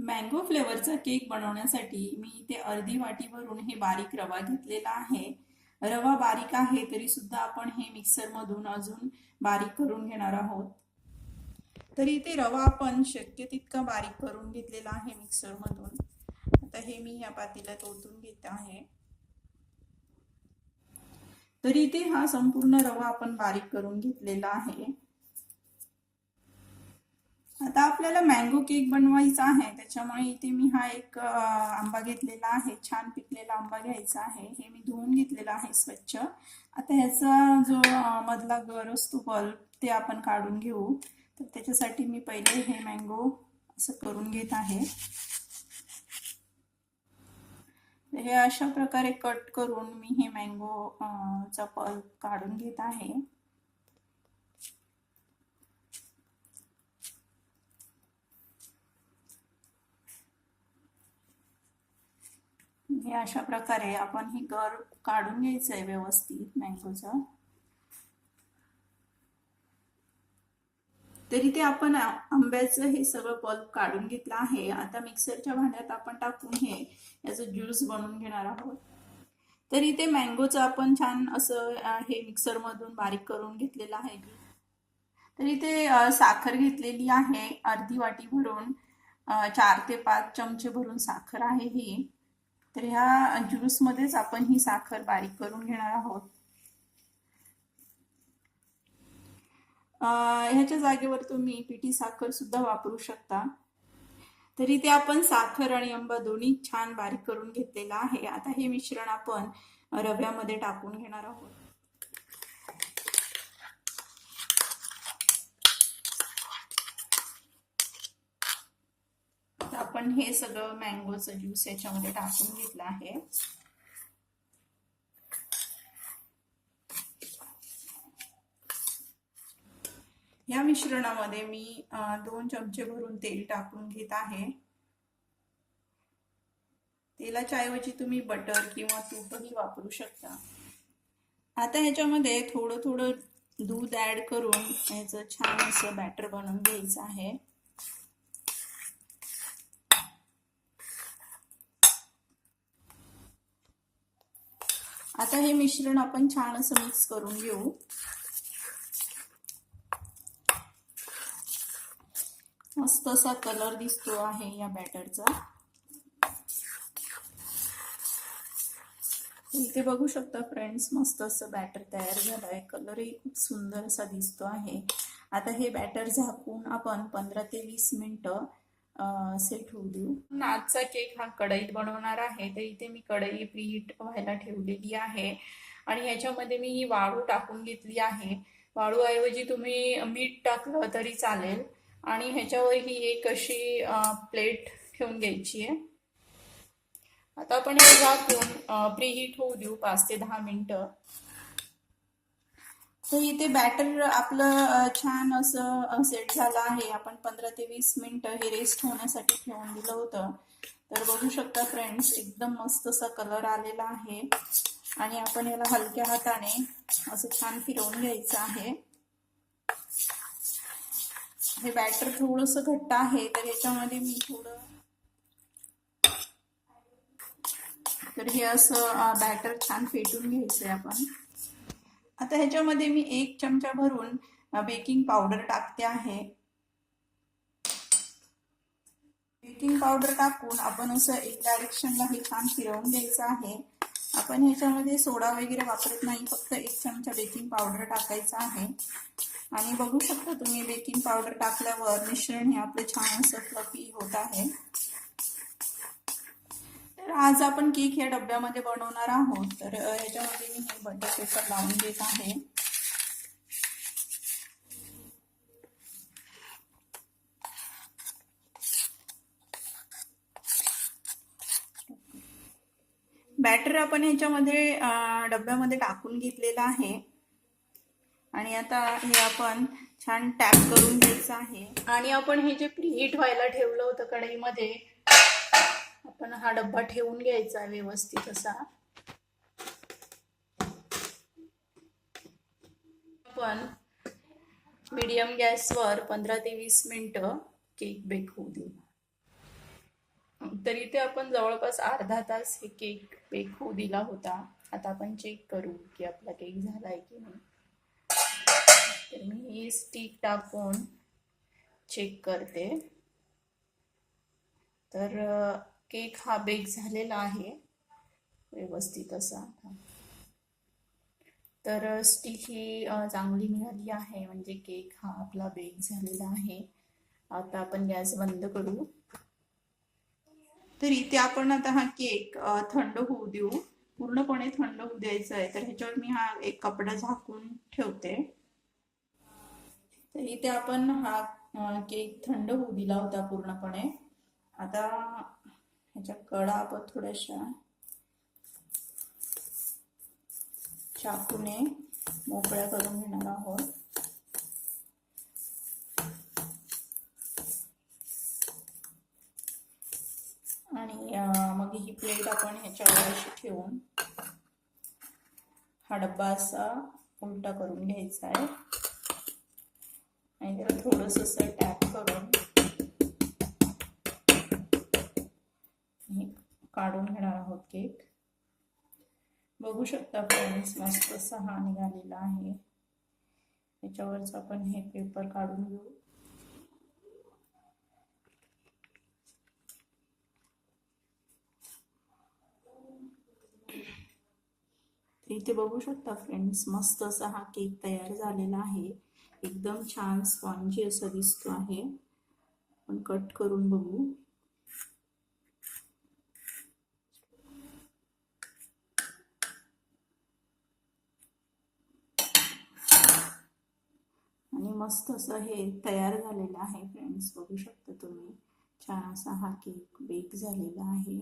Mango फ्लेवरचा cake बनवण्यासाठी मी इथे अर्धी वाटी भरून हे बारीक रवा घेतलेला आहे. रवा बारीक आहे तरी सुद्धा आपण हे मिक्सर मधून अजून बारीक करून घेणार आहोत. तरी इथे रवा आपण शक्य तितका बारीक करून घेतलेला आहे मिक्सर मधून. आता हे मी ह्या पातेल्यात ओतून घेत आहे. तरी इथे हा संपूर्ण रवा आपण बारीक करून घेतलेला आहे. आता आपल्याला मँगो केक बनवायचा आहे, त्याच्यामुळे इथे मी हा एक आंबा घेतलेला आहे. छान पिकलेला आंबा घ्यायचा आहे. हे मी धुवून घेतलेला आहे स्वच्छ. आता ह्याचा जो मधला गर असतो पल्प ते आपण काढून घेऊ. तर त्याच्यासाठी मी पहिले हे मँगो असं करून घेत आहे. हे अशा प्रकारे कट करून मी हे मँगो चा पल्प काढून घेत आहे. हे अशा प्रकारे आपण ही गर काढून घ्यायचंय व्यवस्थित मँगोचं. तरी ते आपण आंब्याचं हे सगळं पल्प काढून घेतलं आहे. आता मिक्सरच्या भांड्यात आपण टाकून हे याचं ज्यूस बनवून घेणार आहोत. तर इथे मँगोचं आपण छान असं हे मिक्सर मधून बारीक करून घेतलेलं आहे. तर इथे साखर घेतलेली आहे अर्धी वाटी भरून. 4 ते 5 चमचे भरून साखर आहे ही. तर ह्या ज्यूस मध्येच आपण ही साखर बारीक करून घेणार आहोत. ह्याच्या जागेवर तुम्ही पिठी साखर सुद्धा वापरू शकता. तरी ते आपण साखर आणि आंबा दोन्ही छान बारीक करून घेतलेला आहे. आता हे मिश्रण आपण रव्यामध्ये टाकून घेणार आहोत. आपण हे सगळं मँगोचं ज्यूस याच्यामध्ये टाकून घेतलं आहे. या मिश्रणामध्ये मी 2 चमचे भरून तेल टाकून घेत आहे. तेलाच्या ऐवजी तुम्ही बटर किंवा तूपही वापरू शकता. आता ह्याच्यामध्ये थोडं थोडं दूध ऍड करून याचं छान असं बॅटर बनवून घ्यायचं आहे. आता हे मिश्रण आपण छान असं मिक्स करून घेऊ. मस्त असा कलर दिसतो आहे या बॅटरचा. इथे बघू शकता फ्रेंड्स, मस्त असं बॅटर तयार झालंय. कलरही खूप सुंदर असा दिसतो आहे. आता हे बॅटर झाकून आपण 15 ते 20 मिनिटं सेट होऊ देऊ. आजचा केक हा कढईत बनवणार आहे. तर इथे मी कढई प्रीहीट व्हायला ठेवलेली आहे आणि ह्याच्यामध्ये मी ही वाळू टाकून घेतली आहे. वाळू ऐवजी तुम्ही मीठ टाकलं तरी चालेल. आणि ह्याच्यावर ही एक अशी प्लेट ठेवून घ्यायची आहे. आता आपण हे झाकून प्रीहीट होऊ देऊ 5 ते 10 मिनिटं. तर इथे बॅटर आपलं छान असं सेट झालं आहे. आपण 15 ते 20 मिनिटं हे रेस्ट होण्यासाठी ठेवून दिलं होतं. तर बघू शकता फ्रेंड्स, एकदम मस्त असा कलर आलेला आहे. आणि आपण याला हलक्या हाताने असं छान फिरवून घ्यायचं आहे. हे बॅटर थोडंसं घट्ट आहे, तर याच्यामध्ये मी थोडं तर हे असं बॅटर छान फेटून घ्यायचंय आपण. आता ह्याच्यामध्ये मी 1 चमचा भरून बेकिंग पावडर टाकते आहे. बेकिंग पावडर टाकून आपण असं एक डायरेक्शनला हे छान फिरवून घ्यायचं आहे. आपण ह्याच्यामध्ये सोडा वगैरे वापरत नाही, फक्त 1 चमचा बेकिंग पावडर टाकायचा आहे. आणि बघू शकता तुम्ही, बेकिंग पावडर टाकल्यावर मिश्रण हे आपलं छान असं फ्लफी होत आहे. तर आज आपण केक या डब्यामध्ये बनवणार आहोत. तर ह्याच्यामध्ये मी हे बटर पेपर लावून देत आहे. बॅटर आपण ह्याच्यामध्ये डब्यामध्ये टाकून घेतलेलं आहे. आणि आता हे आपण छान टॅप करून घ्यायचं आहे. आणि आपण हे जे प्रीहीट व्हायला ठेवलं होतं कढईमध्ये, आपण हा डब्बा ठेवून घ्यायचा व्यवस्थित असा. आपण मीडियम गॅसवर 15 ते 20 मिनिटं केक बेक होऊ देऊ. तर इथे आपण जवळपास अर्धा तास हे केक बेक होऊ दिला होता. आता आपण चेक करू की आपला केक झालाय की नाही. तर मी ही स्टिक टाकून चेक करते. तर केक हा बेक झालेला आहे व्यवस्थित असा. तर स्टिक ही चांगली निघाली आहे, म्हणजे केक हा आपला बेक झालेला आहे. आता आपण गॅस बंद करू. तर इथे आपण आता हा केक थंड होऊ देऊ, पूर्णपणे थंड होऊ द्यायचा आहे. तर ह्याच्यावर मी हा एक कपडा झाकून ठेवते. तर इथे आपण हा केक थंड होऊ दिला होता पूर्णपणे. आता ह्याच्या कडा आपण थोड्याशा चाकूने मोकळ्या करून घेणार आहोत. आणि मग ही प्लेट आपण ह्याच्यावर अशी ठेवून हा डब्बा असा उलटा करून घ्यायचा आहे आणि त्याला थोडंसं असं टॅप करून हे काढून घेणार आहोत केक. बघू शकता फ्रेंड्स, मस्त असा हा निघालेला आहे. त्याच्यावरच आपण हे पेपर काढून घेऊ. इथे बघू शकता फ्रेंड्स, मस्त असा हा केक तयार झालेला आहे. एकदम छान स्पॉन्जी असा दिसतो आहे. आपण कट करून बघू. आणि मस्त असं हे तयार झालेलं आहे फ्रेंड्स, बघू शकता तुम्ही. छान असा हा केक बेक झालेला आहे.